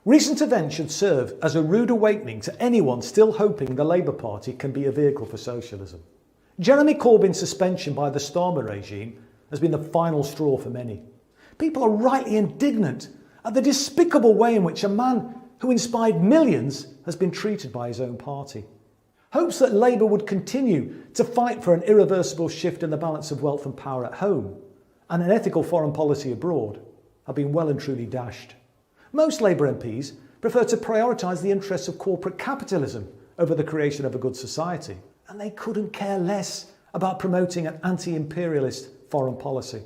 Recent events should serve as a rude awakening to anyone still hoping the Labour Party can be a vehicle for socialism. Jeremy Corbyn's suspension by the Starmer regime has been the final straw for many. People are rightly indignant at the despicable way in which a man who inspired millions has been treated by his own party. Hopes that Labour would continue to fight for an irreversible shift in the balance of wealth and power at home and an ethical foreign policy abroad have been well and truly dashed. Most Labour MPs prefer to prioritise the interests of corporate capitalism over the creation of a good society, and they couldn't care less about promoting an anti-imperialist foreign policy.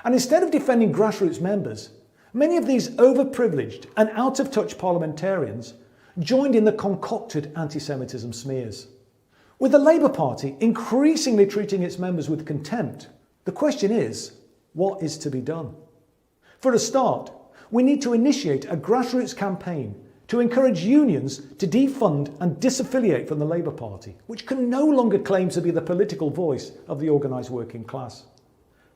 And instead of defending grassroots members, many of these overprivileged and out-of-touch parliamentarians joined in the concocted anti-Semitism smears. With the Labour Party increasingly treating its members with contempt, the question is, what is to be done? For a start, we need to initiate a grassroots campaign to encourage unions to defund and disaffiliate from the Labour Party, which can no longer claim to be the political voice of the organised working class.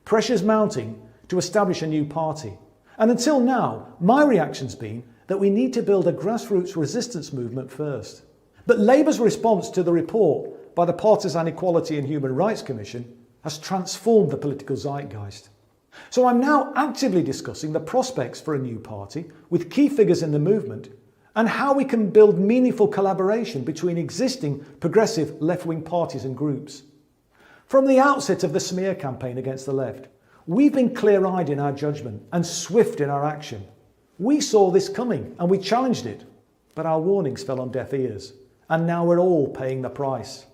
Pressure's mounting to establish a new party, and until now, my reaction's been that we need to build a grassroots resistance movement first. But Labour's response to the report by the Partisan Equality and Human Rights Commission has transformed the political zeitgeist. So I'm now actively discussing the prospects for a new party with key figures in the movement and how we can build meaningful collaboration between existing progressive left-wing parties and groups. From the outset of the smear campaign against the left, we've been clear-eyed in our judgment and swift in our action. We saw this coming and we challenged it, but our warnings fell on deaf ears, and now we're all paying the price.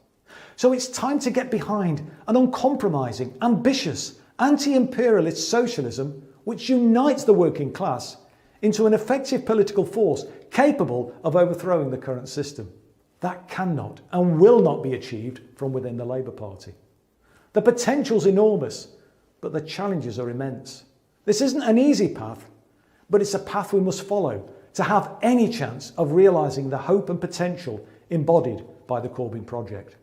So it's time to get behind an uncompromising, ambitious, anti-imperialist socialism which unites the working class into an effective political force capable of overthrowing the current system. That cannot and will not be achieved from within the Labour Party. The potential's enormous, but the challenges are immense. This isn't an easy path, but it's a path we must follow to have any chance of realising the hope and potential embodied by the Corbyn project.